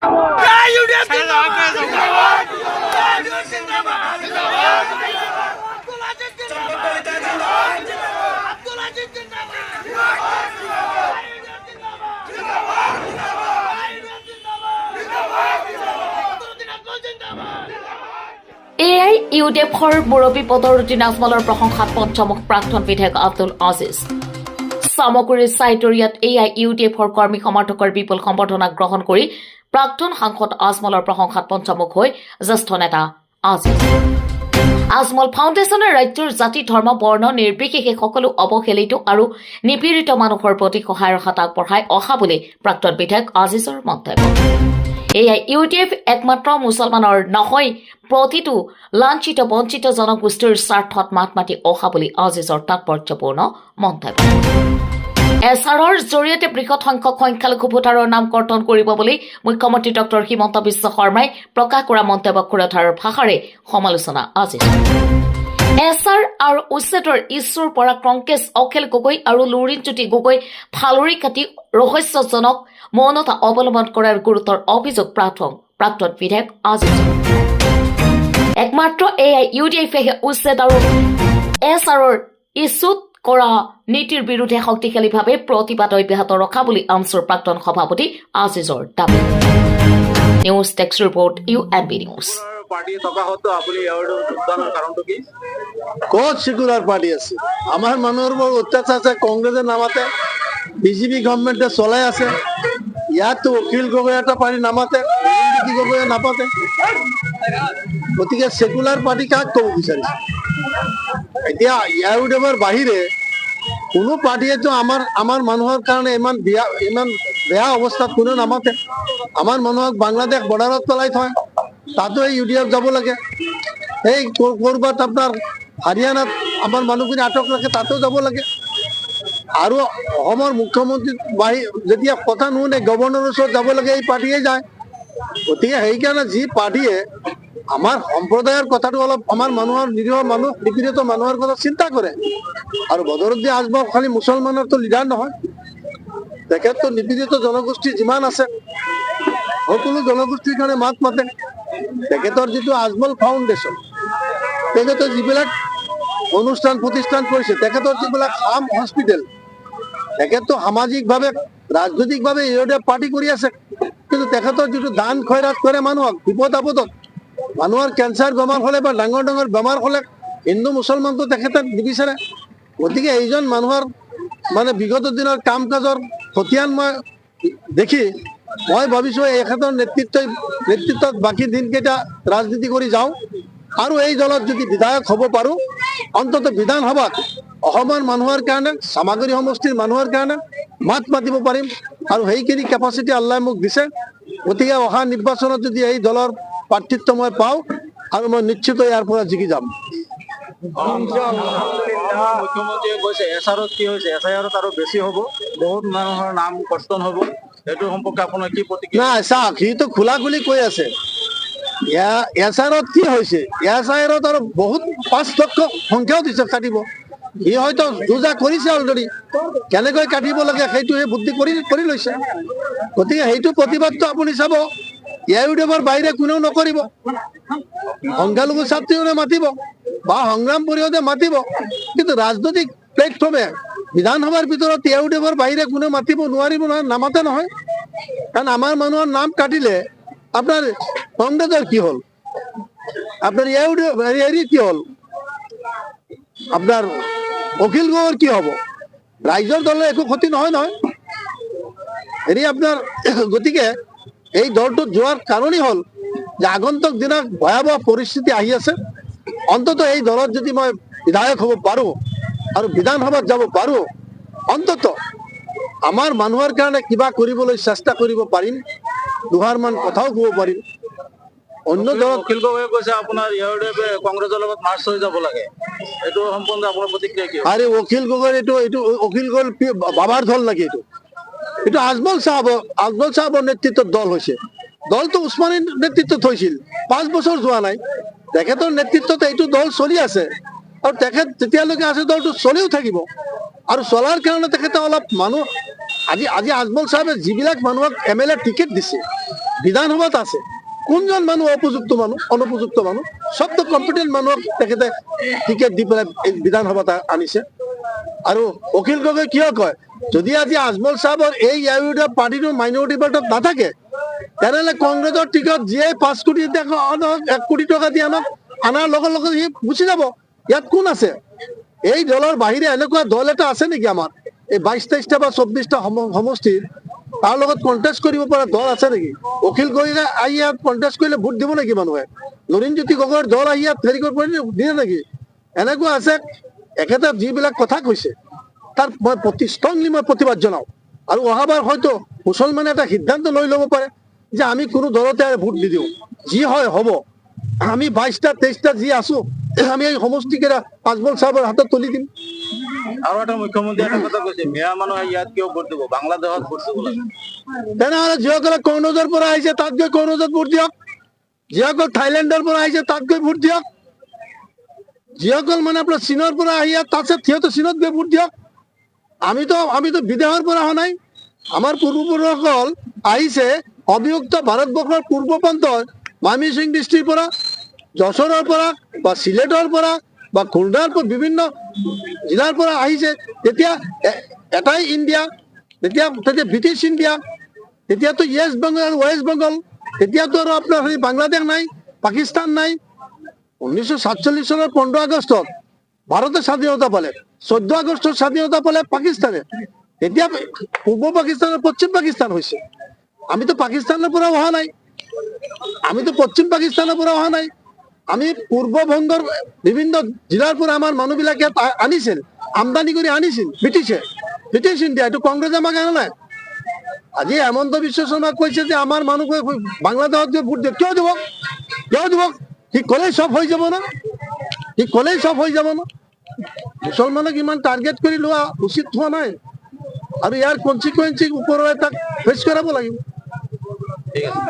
ইউডিএফৰ মুৰব্বী পদৰুদ্দিন আজমলৰ প্ৰশংসাত পঞ্চমুখ প্ৰাক্তন বিধায়ক আব্দুল আজিজ। সামগ্ৰীৰ চাইটৰিয়াত ইউডিএফৰ কৰ্মী সমৰ্থকৰ বিপুল সম্বৰ্ধনা গ্ৰহণ কৰি প্ৰাক্তন সাংসদ আজমলৰ প্ৰশংসাত পঞ্চমুখ হৈ জ্যেষ্ঠ নেতা আজিজ। আজমল ফাউণ্ডেশ্যনে ৰাজ্যৰ জাতি ধৰ্ম বৰ্ণ নিৰ্বিশেষে সকলো অৱহেলিত আৰু নিপীড়িত মানুহৰ প্ৰতি সহায়ৰ হাত আগবঢ়াই অহা বুলি প্ৰাক্তন বিধায়ক আজিজৰ মন্তব্য। ইউডিএফ একমাত্ৰ মুছলমানৰ নহয়, প্ৰতিটো লাঞ্ছিত বঞ্চিত জনগোষ্ঠীৰ স্বাৰ্থত মাত মাতি অহা বুলি আজিজৰ তাৎপৰ্যপূৰ্ণ মন্তব্য। এছআৰৰ জৰিয়তে বৃহৎ সংখ্যক সংখ্যালঘু ভোটাৰৰ নাম কৰ্তন কৰিব বুলি মুখ্যমন্ত্ৰী ডক্টৰ হিমন্ত বিশ্ব শৰ্মাই প্ৰকাশ কৰা মন্তব্যক সুৰধাৰৰ ভাষাৰে সমালোচনা আজিজৰ। এছআৰ আৰু উচ্ছেদৰ ইছ্যুৰ পৰা কংগ্ৰেছ অখিল গগৈ আৰু লুৰিণজ্যোতি গগৈ ফালৰি কাটি ৰহস্যজনক মৌনতা অৱলম্বন কৰাৰ গুৰুতৰ অভিযোগ প্ৰাক্তন বিধায়ক আজিজৰ। একমাত্ৰ ইউডিএফে উচ্ছেদ আৰু এছআৰৰ ইছ্যুত কৰা নীতিৰ বিৰুদ্ধে শক্তিশালীভাৱে প্ৰতিবাদ অব্যাহত ৰখা বুলি আমছুৰ প্ৰাক্তন সভাপতি আজিজৰ দাবী। News desk report UNB news. ক'ত সেকুলাৰ পাৰ্টি আছে? আমাৰ মানুহৰ বৰ অত্যাচাৰ আছে। কংগ্ৰেছে নামাতে, বিজেপি গভৰ্ণমেণ্টে চলাই আছে। ইয়াততো অখিল গগৈ এটা পাৰ্টি নামাতে, গগৈয়ে নাপাতে। গতিকে সেকুলাৰ পাৰ্টি কাক ক'ব বিচাৰিছে? এতিয়া ইউডিএফৰ বাহিৰে কোনো পাৰ্টিয়েতো আমাৰ মানুহৰ কাৰণে ইমান বেয়া অৱস্থাত কোনেও নামাতে। আমাৰ মানুহক বাংলাদেশ বৰ্ডাৰত পেলাই থয়, তাতো এই ইউডিএফ যাব লাগে। এই ক'ৰবাত আপোনাৰ হাৰিয়ানাত আমাৰ মানুহখিনি আটক ৰাখে, তাতো যাব লাগে। আৰু অসমৰ মুখ্যমন্ত্ৰী যেতিয়া কথা নুশুনে গভৰ্ণৰৰ ওচৰত যাব লাগে, এই পাৰ্টিয়ে যায়। গতিকে সেইকাৰণে যি পাৰ্টিয়ে আমাৰ সম্প্ৰদায়ৰ কথাটো অলপ আমাৰ মানুহৰ নিৰীহ মানুহ নিপীড়িত মানুহৰ কথা চিন্তা কৰে। আৰু বদৰুদ্দিন আজমল খালি মুছলমানৰতো লিডাৰ নহয়, তেখেততো নিপীড়িত জনগোষ্ঠী যিমান আছে সকলো জনগোষ্ঠীৰ কাৰণে মাত মাতে। তেখেতৰ যিটো আজমল ফাউণ্ডেশ্যন, তেখেতৰ যিবিলাক অনুষ্ঠান প্ৰতিষ্ঠান কৰিছে, তেখেতৰ যিবিলাক হাম হস্পিটেল, তেখেততো সামাজিকভাৱে ৰাজনৈতিকভাৱে ইউডিএফ পাৰ্টি কৰি আছে, কিন্তু তেখেতৰ যিটো দান খয়ৰাত কৰে মানুহক বিপদ আপদত, মানুহৰ কেঞ্চাৰ বেমাৰ হ'লে বা ডাঙৰ ডাঙৰ বেমাৰ হ'লে হিন্দু মুছলমানটো তেখেতে নিবিচাৰে। গতিকে এইজন মানুহৰ মানে বিগত দিনৰ কাম কাজৰ খতিয়ান মই দেখি মই ভাবিছোঁ এখেতৰ নেতৃত্বত বাকী দিনকেইটা ৰাজনীতি কৰি যাওঁ আৰু এই দলত যদি বিধায়ক হ'ব পাৰোঁ, অন্তত বিধানসভাত অসমৰ মানুহৰ কাৰণে, চামাগুৰি সমষ্টিৰ মানুহৰ কাৰণে মাত মাতিব পাৰিম। আৰু সেইখিনি কেপাচিটি আল্লাই মোক দিছে। গতিকে অহা নিৰ্বাচনত যদি এই দলৰ প্ৰাৰ্থিত্ব মই পাওঁ আৰু মই নিশ্চিত ইয়াৰ পৰা জিকি যাম। মুখ্যমন্ত্ৰীয়ে কৈছে এছআৰত কি হৈছে, এছআইআৰত আৰু বেছি হ'ব, বহুত মানুহৰ নাম কৰ্তন হ'ব। সেইটো সম্পৰ্কে আপোনাৰ কি প্ৰতিক্ৰিয়া? নাই চাওক, সিটো খোলা খুলি কৈ আছে এছআৰত কি হৈছে। এছআইআৰত আৰু বহুত 5 লক্ষ সংখ্যাও দিছে কাটিব। সি হয়তো যোজা কৰিছে অলৰেডি, কেনেকৈ কাটিব লাগে সেইটো সেই বুদ্ধি কৰি লৈছে। গতিকে সেইটো প্ৰতিবাদটো আপুনি চাব, ইউডিএফৰ বাহিৰে কোনেও নকৰিব। সংখ্যালঘু ছাত্ৰীও মাতিব বা সংগ্ৰাম পৰিষদে মাতিব, কিন্তু ৰাজনৈতিক প্লেটফৰ্মে বিধানসভাৰ ভিতৰত ইউডিএফৰ বাহিৰে কোনেও মাতিব নোৱাৰিব নহয়, নামাতে নহয়। কাৰণ আমাৰ মানুহৰ নাম কাটিলে আপোনাৰ কংগ্ৰেছৰ কি হ'ল, আপোনাৰ ইউডিএফ হেৰি কি হ'ল, আপোনাৰ অখিল গগৈৰ কি হ'ব? ৰাইজৰ দলৰ একো ক্ষতি নহয় নহয় হেৰি আপোনাৰ। গতিকে এই দলটোত যোৱাৰ কাৰণেই হ'ল যে আগন্তুক দিনত ভয়াৱহ পৰিস্থিতি আহি আছে। অন্তত এই দলত যদি মই বিধায়ক হ'ব পাৰোঁ আৰু বিধানসভাত যাব পাৰোঁ, অন্তত আমাৰ মানুহৰ কাৰণে কিবা কৰিবলৈ চেষ্টা কৰিব পাৰিম, দুষাৰমান কথাও ক'ব পাৰিম। অন্য দলত অখিল গগৈয়ে কৈছে আপোনাৰ ইউডিএফে কংগ্ৰেছৰ লগত মাৰ্চ হৈ যাব লাগে, এইটো সম্পূৰ্ণ আপোনাৰ প্ৰতিক্ৰিয়া কি? আৰে অখিল গগৈৰ এইটো অখিল গগৈৰ বাবাৰ দল নেকি? এইটো আজমল চাহাবৰ নেতৃত্বত দল হৈছে। দলটো উছমানীৰ নেতৃত্বত হৈছিল, 5 বছৰ যোৱা নাই। তেখেতৰ নেতৃত্বত এইটো দল চলি আছে আৰু তেখেত যেতিয়ালৈকে আছে দলটো চলিও থাকিব। আৰু চলাৰ কাৰণে তেখেতে অলপ মানুহ আজি আজমল চাহাবে যিবিলাক মানুহক MLA টিকেট দিছে, বিধানসভাত আছে কোনজন মানুহ উপযুক্ত মানুহ অনুপযুক্ত মানুহ সবটো কম্পিটেণ্ট মানুহক তেখেতে টিকেট দি পেলাই বিধানসভাত আনিছে আৰু অখিল গগৈ কিয় কয় যদি আজি আজমল সাহেবৰ এই ইউডিএফ পাৰ্টিটোৰ মাইনৰিটি বেল্টত নাথাকে তেনেহ'লে কংগ্ৰেছৰ টিকট যিয়ে 5 কোটি 1 কোটি টকা দি আনাৰ লগে লগে সি গুচি যাব ইয়াত কোন আছে এই দলৰ বাহিৰে এনেকুৱা দল এটা আছে নেকি আমাৰ এই 22-23টা বা 24টা সমষ্টিৰ তাৰ লগত কণ্টেষ্ট কৰিব পৰা দল আছে নেকি অখিল গগৈ আহি ইয়াত কণ্টেষ্ট কৰিলে ভোট দিব নেকি মানুহে নৰেন্দ্ৰজ্যোতি গগৈৰ দল আহি ইয়াত হেৰি কৰিব দিয়ে নেকি এনেকুৱা আছে একেটা যিবিলাক কথা কৈছে তাৰ মই ষ্ট্ৰংলি মই প্ৰতিবাদ জনাওঁ আৰু অহাবাৰ হয়তো মুছলমানে এটা সিদ্ধান্ত লৈ ল'ব পাৰে যে আমি কোনো দলতে ভোট নিদিওঁ যি হয় হ'ব আমি 22টা 23টা যি আছো আমি এই সমষ্টিকেইটা আজমল সাহেবৰ হাতত তুলি দিম আৰু এটা মুখ্যমন্ত্ৰী এটা কথা কৈছে মিয়া মানুহে ইয়াত কিয় ভোট দিব বাংলাদেশত ভোট দিব লাগে তেনেহ'লে যিসকলে কনৌজৰ পৰা আহিছে তাত গৈ কনৌজত ভোট দিয়ক যিসকল থাইলেণ্ডৰ পৰা আহিছে তাত গৈ ভোট দিয়ক যিসকল মানে আপোনাৰ চীনৰ পৰা আহি তাত সিহঁতে চীনত গৈ ভোট দিয়ক আমিতো বিদেশৰ পৰা অহা নাই আমাৰ পূৰ্বপুৰুষসকল আহিছে অবিভক্ত ভাৰতবৰ্ষৰ পূৰ্ব প্ৰান্তৰ মামিচিং ডিষ্ট্ৰিক্টৰ পৰা যশোৰৰ পৰা বা চিলেটৰ পৰা বা খুলনাৰ পৰা বিভিন্ন জিলাৰ পৰা আহিছে তেতিয়া এটাই ইণ্ডিয়া তেতিয়া ব্ৰিটিছ ইণ্ডিয়া তেতিয়াতো ইষ্ট বেংগল আৰু ৱেষ্ট বেংগল তেতিয়াতো আৰু আপোনাৰ হেৰি বাংলাদেশ নাই পাকিস্তান নাই 1947 চনৰ 15 আগষ্টত ভাৰতে স্বাধীনতা পালে 14 আগষ্টত স্বাধীনতা পালে পাকিস্তানে এতিয়া পূৰ্ব পাকিস্তান আৰু পশ্চিম পাকিস্তান হৈছে আমিতো পাকিস্তানৰ পৰা অহা নাই আমিতো পশ্চিম পাকিস্তানৰ পৰা অহা নাই আমি পূৰ্ববংগৰ বিভিন্ন জিলাৰ পৰা আমাৰ মানুহবিলাকে আনিছিল আমদানি কৰি আনিছিল ব্ৰিটিছ ইণ্ডিয়া এইটো কংগ্ৰেছে আমাক আনা নাই আজি হেমন্ত বিশ্ব শৰ্মাক কৈছে যে আমাৰ মানুহক বাংলাদেশত গৈ ভোট দিয়ে কিয় দিব সি ক'লেই চব হৈ যাব না মুছলমানক ইমান টাৰ্গেট কৰি লোৱা উচিত হোৱা নাই আৰু ইয়াৰ কনচিকুৱেঞ্চি ওপৰত তাক ফেচ কৰাব লাগিব ঠিক আছে